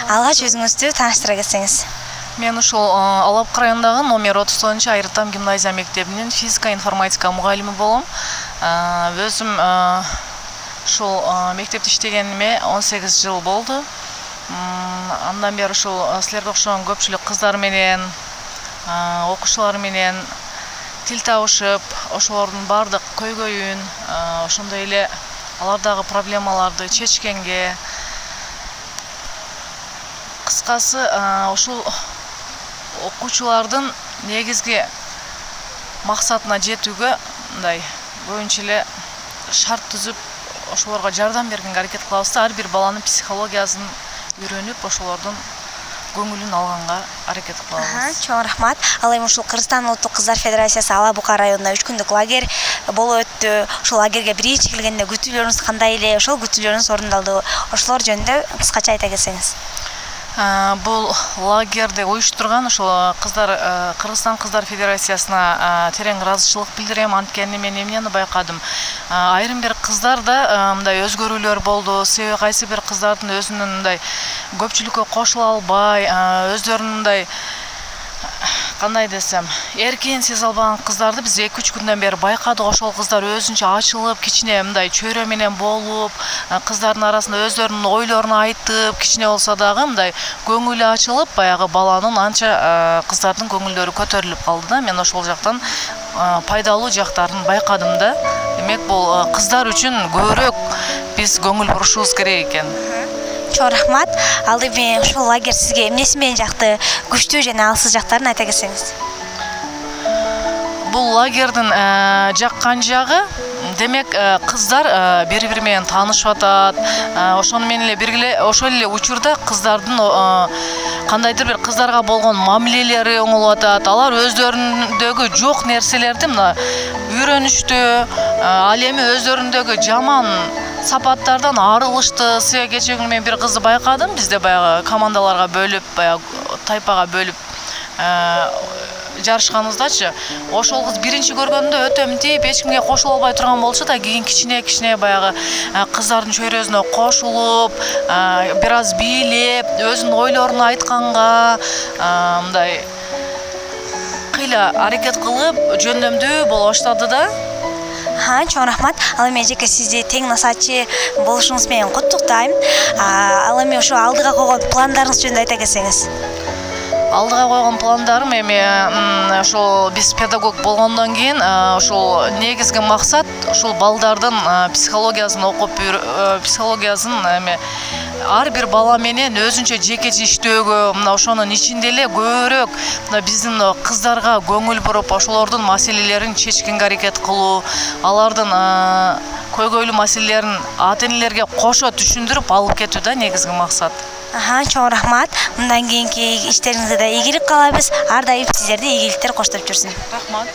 Алгач өзүңүздү тааныштыра кетсеңиз. Мен ушул Алапкы районундагы номер 30 Айрытам гимназия мектебинин физика информатика мугалими болом. Өзүм ушул мектепте иштегениме 18 жыл болду. Андан бери ушул силерге окшогон көпчүлүк кыздар менен, окуучулар менен тил табышып, ошолордун бардык көйгөйүн, ошондой эле алардагы проблемаларды чечкенге, кыскасы ушул окуучулардын негизги максатына жетүүгө мындай көбүнчө эле шарт түзүп, ошолорго жардам бергенге аракет кылабыз да, ар бир баланын психологиясын үйрөнүп, ошолордун көңүлүн алганга аракет кылабыз. Чоң рахмат. Ал эми ушул Кыргызстан Улуттук Кыздар Федерациясы Алабука районунда 3 күндүк лагерь болуп өттү. Ошол лагерге биринчи келгенде күтүүлөрүңүз кандай эле? Ошол күтүүлөрүңүз орундалдыбы? Ошолор жөнүндө кыскача айта кетсеңиз. Бул лагерди уюштурган ошол Кыргызстан Кыздар Федерациясына терең ыраазычылык билдирем. Анткени мен эмнени байкадым. Айрым бир кыздарда мындай өзгөрүүлөр болду. Себеби кайсы бир кыздардын өзүнүн мындай көпчүлүккө кошула албай, өздөрүнүн мындай кандай десем, эркин сезе албаган кыздарды биз 2-3 күндөн бери байкадык. Ошол кыздар өзүнчө ачылып, кичине мындай чөйрө менен болуп, кыздардын арасында өздөрүнүн ойлорун айтып, кичине болсо дагы мындай көңүлү ачылып, баягы баланын анча кыздардын көңүлдөрү көтөрүлүп калды да. Мен ошол жактан пайдалуу жактарын байкадым да. Демек, бул кыздар үчүн көбүрөөк биз көңүл бурушубуз керек экен. Чоң рахмат. Ал эми ушул лагерь сизге эмнеси менен жакты, күчтүү жана алсыз жактарын айта кетсеңиз. Бул лагердин жаккан жагы, демек, кыздар бири-бири менен таанышып атат. Ошону менен эле бирге ошол эле учурда кыздардын кандайдыр бир кыздарга болгон мамилелери оңолуп атат. Алар өздөрүндөгү жок нерселерди мына үйрөнүштү. Ал эми өздөрүндөгү жаман сапаттардан арылышты. Кечээ күнү мен бир кызды байкадым. Бизде баягы командаларга бөлүп, баягы тайпага бөлүп жарышканыбыздачы. Ошол кыз биринчи көргөндө өтө мынтип эч кимге кошула албай турган болчу да, кийин кичине баягы кыздардын чөйрөсүнө кошулуп, бир аз бийлеп, өзүнүн ойлорун айтканга, мындай кыйла аракет кылып, жөндөмдүү боло баштады да. Чоң рахмат. Ал эми эжеке сизди тең насаатчы болушуңуз менен куттуктайм. Ал эми ошо алдыга койгон пландарыңыз жөнүндө айта кетсеңиз. Алдыга койгон пландарым эми ошол биз педагог болгондон кийин ошол негизги максат ушул балдардын психологиясын окуп, психологиясын эми ар бир бала менен өзүнчө жекече иштөөгө, мына ошонун ичинде эле көбүрөөк мына биздин кыздарга көңүл буруп, ошолордун маселелерин чечкенге аракет кылуу, алардын көйгөйлүү маселелерин ата-энелерге кошо түшүндүрүп алып кетүү да негизги максат. Чоң рахмат. Мындан кийинки иштериңизде да ийгилик каалайбыз. Ар дайым сиздерди ийгиликтер коштоп жүрсүн. Рахмат.